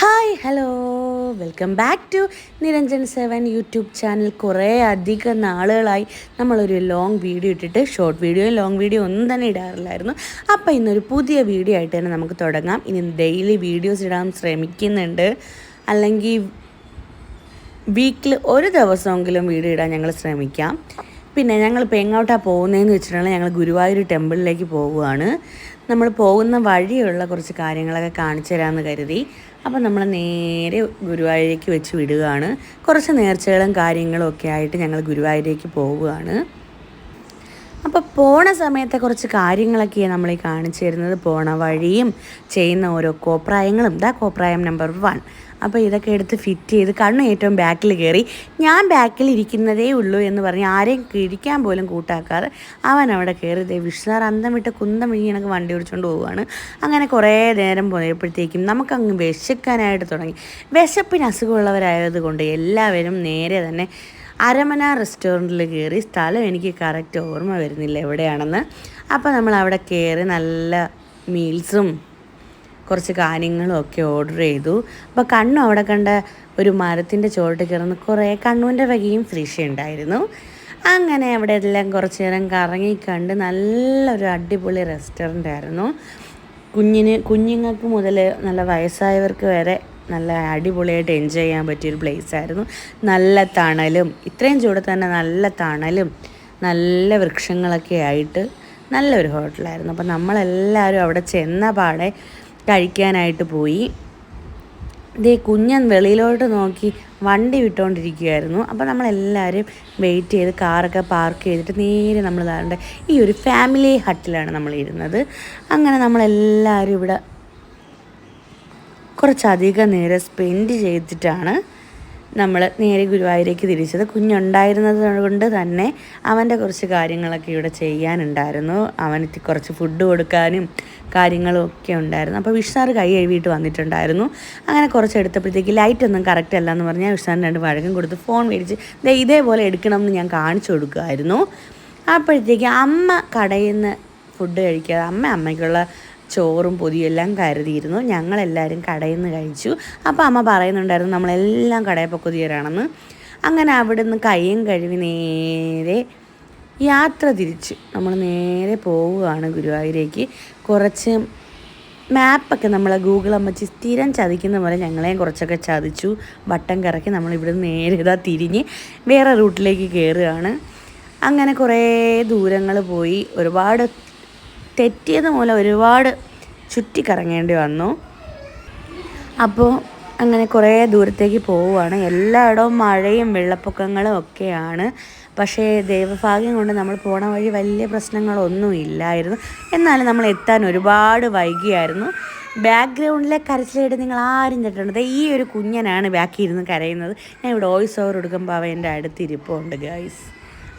Hi hello welcome back to Niranjan 7 YouTube channel. കുറേ അധികം നാളുകളായി നമ്മളൊരു ലോങ് വീഡിയോ ഇട്ടിട്ട്. ഷോർട്ട് വീഡിയോ ലോങ് വീഡിയോ ഒന്നും തന്നെ ഇടാറില്ലായിരുന്നു. അപ്പോൾ ഇന്നൊരു പുതിയ വീഡിയോ ആയിട്ട് തന്നെ നമുക്ക് തുടങ്ങാം. ഇനി ഡെയിലി വീഡിയോസ് ഇടാൻ ശ്രമിക്കുന്നുണ്ട്, അല്ലെങ്കിൽ വീക്കിൽ ഒരു ദിവസമെങ്കിലും വീഡിയോ ഇടാൻ ഞങ്ങൾ ശ്രമിക്കാം. പിന്നെ ഞങ്ങളിപ്പോൾ എങ്ങോട്ടാണ് പോകുന്നതെന്ന് വെച്ചിട്ടുണ്ടെങ്കിൽ ഞങ്ങൾ ഗുരുവായൂർ ടെമ്പിളിലേക്ക് പോവുകയാണ്. നമ്മൾ പോകുന്ന വഴിയുള്ള കുറച്ച് കാര്യങ്ങളൊക്കെ കാണിച്ചു തരാമെന്ന് കരുതി. അപ്പം നമ്മൾ നേരെ ഗുരുവായൂരേക്ക് വെച്ച് വിടുകയാണ്. കുറച്ച് നേർച്ചകളും കാര്യങ്ങളും ഒക്കെ ആയിട്ട് ഞങ്ങൾ ഗുരുവായൂരേക്ക് പോവുകയാണ്. അപ്പോൾ പോണ സമയത്തെ കുറച്ച് കാര്യങ്ങളൊക്കെയാണ് നമ്മൾ ഈ കാണിച്ചു തരുന്നത്. പോണ വഴിയും ചെയ്യുന്ന ഓരോ കോപ്രായങ്ങളും. കോപ്രായം നമ്പർ 1. അപ്പോൾ ഇതൊക്കെ എടുത്ത് ഫിറ്റ് ചെയ്ത് കണ്ണു ഏറ്റവും ബാക്കിൽ കയറി. ഞാൻ ബാക്കിൽ ഇരിക്കുന്നതേ ഉള്ളൂ എന്ന് പറഞ്ഞ് ആരെയും ഇരിക്കാൻ പോലും കൂട്ടാക്കാതെ അവൻ അവിടെ കയറി വിഷ്ണാർ അന്തം വിട്ട് കുന്തം വിഴി എനിക്ക് വണ്ടി ഓടിച്ചുകൊണ്ട് പോവുകയാണ്. അങ്ങനെ കുറേ നേരം പോയപ്പോഴത്തേക്കും നമുക്കങ്ങ് വിശക്കാനായിട്ട് തുടങ്ങി. വിശപ്പിന് അസുഖമുള്ളവരായതുകൊണ്ട് എല്ലാവരും നേരെ തന്നെ അരമന റെസ്റ്റോറൻറ്റിൽ കയറി. സ്ഥലം എനിക്ക് കറക്റ്റ് ഓർമ്മ വരുന്നില്ല എവിടെയാണെന്ന്. അപ്പോൾ നമ്മൾ അവിടെ കയറി നല്ല മീൽസും കുറച്ച് കാര്യങ്ങളും ഒക്കെ ഓർഡർ ചെയ്തു. അപ്പോൾ കണ്ണു അവിടെ കണ്ട ഒരു മരത്തിൻ്റെ ചുവട്ടിൽ കയറുന്ന കുറേ കണ്ണുവിൻ്റെ വകയും ഫ്രിഷ് ഉണ്ടായിരുന്നു. അങ്ങനെ അവിടെ എല്ലാം കുറച്ച് നേരം കറങ്ങിക്കണ്ട് നല്ലൊരു അടിപൊളി റെസ്റ്റോറൻ്റ് ആയിരുന്നു. കുഞ്ഞുങ്ങൾക്ക് മുതൽ നല്ല വയസ്സായവർക്ക് വരെ നല്ല അടിപൊളിയായിട്ട് എൻജോയ് ചെയ്യാൻ പറ്റിയൊരു പ്ലേസ് ആയിരുന്നു. നല്ല തണലും, ഇത്രയും ചൂടത്ത് തന്നെ നല്ല തണലും നല്ല വൃക്ഷങ്ങളൊക്കെ ആയിട്ട് നല്ലൊരു ഹോട്ടലായിരുന്നു. അപ്പോൾ നമ്മളെല്ലാവരും അവിടെ ചെന്ന പാടെ കഴിക്കാനായിട്ട് പോയി. കുഞ്ഞൻ വെളിയിലോട്ട് നോക്കി വണ്ടി വിട്ടുകൊണ്ടിരിക്കുകയായിരുന്നു. അപ്പോൾ നമ്മളെല്ലാവരും വെയിറ്റ് ചെയ്ത് കാറൊക്കെ പാർക്ക് ചെയ്തിട്ട് നേരെ നമ്മൾ താണ്ട ഈ ഒരു ഫാമിലി ഹട്ടിലാണ് നമ്മൾ ഇരുന്നത്. അങ്ങനെ നമ്മളെല്ലാവരും ഇവിടെ കുറച്ചധികം നേരം സ്പെൻഡ് ചെയ്തിട്ടാണ് നമ്മൾ നേരെ ഗുരുവായൂരേക്ക് തിരിച്ചത്. കുഞ്ഞുണ്ടായിരുന്നത് കൊണ്ട് തന്നെ അവൻ്റെ കുറച്ച് കാര്യങ്ങളൊക്കെ ഇവിടെ ചെയ്യാനുണ്ടായിരുന്നു. അവന് കുറച്ച് ഫുഡ് കൊടുക്കാനും കാര്യങ്ങളും ഒക്കെ ഉണ്ടായിരുന്നു. അപ്പോൾ വിഷ്ണാർ കൈ കഴുകിയിട്ട് വന്നിട്ടുണ്ടായിരുന്നു. അങ്ങനെ കുറച്ച് എടുത്തപ്പോഴത്തേക്ക് ലൈറ്റൊന്നും കറക്റ്റ് അല്ല എന്ന് പറഞ്ഞാൽ വിഷ്ണാറിന് 2 വഴക്കം കൊടുത്ത് ഫോൺ മേടിച്ച് ഇതേപോലെ എടുക്കണം എന്ന് ഞാൻ കാണിച്ചു കൊടുക്കുമായിരുന്നു. അപ്പോഴത്തേക്ക് അമ്മ കടയിൽ നിന്ന് ഫുഡ് കഴിക്കാതെ അമ്മയ്ക്കുള്ള ചോറും പൊതിയും എല്ലാം കരുതിയിരുന്നു. ഞങ്ങളെല്ലാവരും കടയിൽ നിന്ന് കഴിച്ചു. അപ്പോൾ അമ്മ പറയുന്നുണ്ടായിരുന്നു നമ്മളെല്ലാം കടയിൽ പൊക്കുതിയരാണെന്ന്. അങ്ങനെ അവിടെ നിന്ന് കയ്യും കഴുകി നേരെ യാത്ര തിരിച്ചു നമ്മൾ നേരെ പോവുകയാണ് ഗുരുവായൂരേക്ക്. കുറച്ച് മാപ്പൊക്കെ നമ്മളെ ഗൂഗിൾ അമ്മച്ചി സ്ഥിരം ചതിക്കുന്ന പോലെ ഞങ്ങളെയും കുറച്ചൊക്കെ ചതിച്ചു. വട്ടം കറക്കി നമ്മളിവിടെ നിന്ന് നേരെ തിരിഞ്ഞ് വേറെ റൂട്ടിലേക്ക് കയറുകയാണ്. അങ്ങനെ കുറേ ദൂരങ്ങൾ പോയി. ഒരുപാട് തെറ്റിയത് മൂലം ഒരുപാട് ചുറ്റിക്കറങ്ങേണ്ടി വന്നു. അപ്പോൾ അങ്ങനെ കുറേ ദൂരത്തേക്ക് പോവുകയാണ്. എല്ലായിടവും മഴയും വെള്ളപ്പൊക്കങ്ങളും ഒക്കെയാണ്. പക്ഷേ ദൈവഭാഗ്യം കൊണ്ട് നമ്മൾ പോണ വഴി വലിയ പ്രശ്നങ്ങളൊന്നും ഇല്ലായിരുന്നു. എന്നാലും നമ്മൾ എത്താൻ ഒരുപാട് വൈകിയായിരുന്നു. ബാക്ക്ഗ്രൗണ്ടിലെ കരച്ചിലായിട്ട് നിങ്ങൾ ആരും കേട്ടിട്ടുണ്ട്. ഈ ഒരു കുഞ്ഞനാണ് ബാക്കിൽ ഇരുന്ന് കരയുന്നത്. ഞാൻ ഇവിടെ വോയിസ് ഓവർ എടുക്കുമ്പോൾ അവൻ എൻ്റെ അടുത്തിരിപ്പുണ്ട് ഗൈസ്.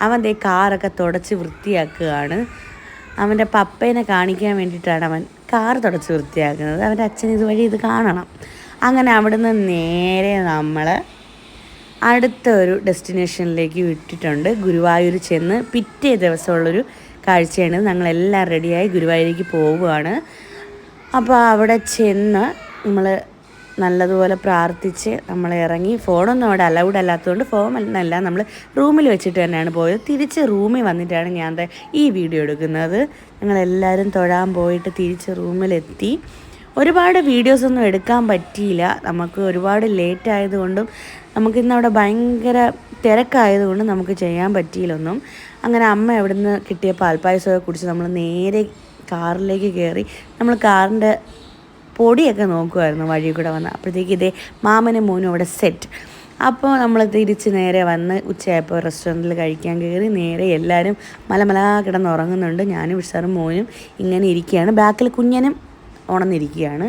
അവൻ കാറൊക്കെ തുടച്ച് വൃത്തിയാക്കുകയാണ്. അവൻ്റെ പപ്പേനെ കാണിക്കാൻ വേണ്ടിയിട്ടാണ് അവൻ കാർ തുടച്ച് വൃത്തിയാക്കുന്നത്. അവൻ്റെ അച്ഛൻ ഇതുവഴി ഇത് കാണണം. അങ്ങനെ അവിടുന്ന് നേരെ നമ്മൾ അടുത്ത ഒരു ഡെസ്റ്റിനേഷനിലേക്ക് വിട്ടിട്ടുണ്ട്. ഗുരുവായൂർ ചെന്ന് പിറ്റേ ദിവസമുള്ളൊരു കാഴ്ചയാണ്. ഞങ്ങളെല്ലാം റെഡിയായി ഗുരുവായൂരേക്ക് പോവുകയാണ്. അപ്പോൾ അവിടെ ചെന്ന് നമ്മൾ നല്ലതുപോലെ പ്രാർത്ഥിച്ച് നമ്മൾ ഇറങ്ങി. ഫോണൊന്നും അവിടെ അലൗഡ് അല്ലാത്തതുകൊണ്ട് ഫോണെല്ലാം നമ്മൾ റൂമിൽ വെച്ചിട്ട് തന്നെയാണ് പോയത്. തിരിച്ച് റൂമിൽ വന്നിട്ടാണ് ഞാൻ ഈ വീഡിയോ എടുക്കുന്നത്. ഞങ്ങളെല്ലാവരും തൊഴാൻ പോയിട്ട് തിരിച്ച് റൂമിലെത്തി. ഒരുപാട് വീഡിയോസൊന്നും എടുക്കാൻ പറ്റിയില്ല. നമുക്ക് ഒരുപാട് ലേറ്റ് ആയതുകൊണ്ടും നമുക്കിന്ന് അവിടെ ഭയങ്കര തിരക്കായതുകൊണ്ടും നമുക്ക് ചെയ്യാൻ പറ്റിയില്ലൊന്നും. അങ്ങനെ അമ്മ അവിടുന്ന് കിട്ടിയ പാൽപ്പായസമൊക്കെ കുടിച്ച് നമ്മൾ നേരെ കാറിലേക്ക് കയറി. നമ്മൾ കാറിൻ്റെ പൊടിയൊക്കെ നോക്കുമായിരുന്നു വഴി കൂടെ വന്ന്. അപ്പോഴത്തേക്ക് മാമനും മോനും അവിടെ സെറ്റ്. അപ്പോൾ നമ്മൾ തിരിച്ച് നേരെ വന്ന് ഉച്ചയായപ്പോൾ റെസ്റ്റോറൻറ്റിൽ കഴിക്കാൻ കയറി. നേരെ എല്ലാവരും മലമലാ കിടന്നുറങ്ങുന്നുണ്ട്. ഞാനും വിഷാറും മോനും ഇങ്ങനെ ഇരിക്കുകയാണ്. ബാക്കിൽ കുഞ്ഞനും ഉണർന്നിരിക്കുകയാണ്.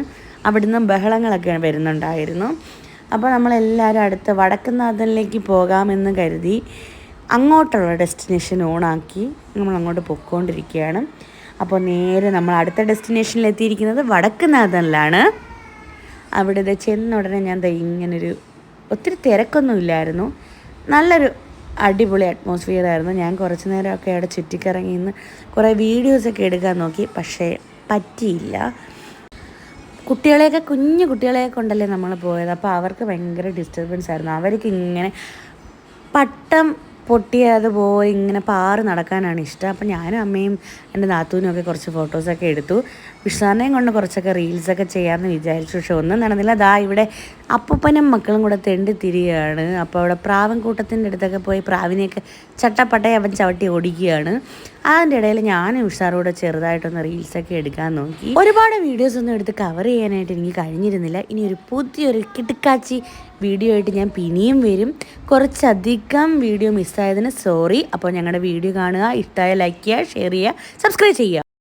അവിടുന്ന് ബഹളങ്ങളൊക്കെ വരുന്നുണ്ടായിരുന്നു. അപ്പോൾ നമ്മളെല്ലാവരും അടുത്ത് വടക്കുന്നാഥനിലേക്ക് പോകാമെന്ന് കരുതി അങ്ങോട്ടുള്ള ഡെസ്റ്റിനേഷൻ ഓണാക്കി നമ്മൾ അങ്ങോട്ട് പൊയ്ക്കൊണ്ടിരിക്കുകയാണ്. അപ്പോൾ നേരെ നമ്മൾ അടുത്ത ഡെസ്റ്റിനേഷനിൽ എത്തിയിരിക്കുന്നത് വടക്കുന്നാഥനിലാണ്. അവിടെ ചെന്ന ഉടനെ ഞാൻ ഇങ്ങനൊരു ഒത്തിരി തിരക്കൊന്നും ഇല്ലായിരുന്നു. നല്ലൊരു അടിപൊളി അറ്റ്മോസ്ഫിയർ ആയിരുന്നു. ഞാൻ കുറച്ച് നേരമൊക്കെ അവിടെ ചുറ്റിക്കറങ്ങി നിന്ന് കുറേ വീഡിയോസൊക്കെ എടുക്കാൻ നോക്കി, പക്ഷേ പറ്റിയില്ല. കുട്ടികളെയൊക്കെ കുഞ്ഞു കുട്ടികളെയൊക്കെ കൊണ്ടല്ലേ നമ്മൾ പോയത്. അപ്പോൾ അവർക്ക് ഭയങ്കര ഡിസ്റ്റർബൻസ് ആയിരുന്നു. അവർക്ക് ഇങ്ങനെ പട്ടം പൊട്ടിയതുപോലെ ഇങ്ങനെ പാറ് നടക്കാനാണ് ഇഷ്ടം. അപ്പോൾ ഞാനും അമ്മയും എൻ്റെ നാത്തൂനും ഒക്കെ കുറച്ച് ഫോട്ടോസൊക്കെ എടുത്തു. വിഷാനയും കൊണ്ട് കുറച്ചൊക്കെ റീൽസൊക്കെ ചെയ്യാമെന്ന് വിചാരിച്ചു. പക്ഷെ ഒന്നും നടന്നില്ല. ദാ ഇവിടെ അപ്പൂപ്പനും മക്കളും കൂടെ തെണ്ടി തിരിയുകയാണ്. അപ്പോൾ അവിടെ പ്രാവൻ കൂട്ടത്തിൻ്റെ അടുത്തൊക്കെ പോയി പ്രാവിനെയൊക്കെ ചട്ടപ്പട്ടയെ അവൻ ചവിട്ടി ഓടിക്കുകയാണ്. അതിൻ്റെ ഇടയിൽ ഞാനും ഉഷാറൂടെ ചെറുതായിട്ടൊന്ന് റീൽസൊക്കെ എടുക്കാൻ നോക്കി. ഒരുപാട് വീഡിയോസൊന്നും എടുത്ത് കവർ ചെയ്യാനായിട്ട് എനിക്ക് കഴിഞ്ഞിരുന്നില്ല. ഇനി ഒരു പുതിയൊരു കിടുക്കാച്ചി വീഡിയോ ആയിട്ട് ഞാൻ പിന്നെയും വരും. കുറച്ചധികം വീഡിയോ മിസ്സായതിന് സോറി. അപ്പോൾ ഞങ്ങളുടെ വീഡിയോ കാണുക, ഇഷ്ടമായ ലൈക്ക് ചെയ്യുക, ഷെയർ ചെയ്യുക, സബ്സ്ക്രൈബ് ചെയ്യുക.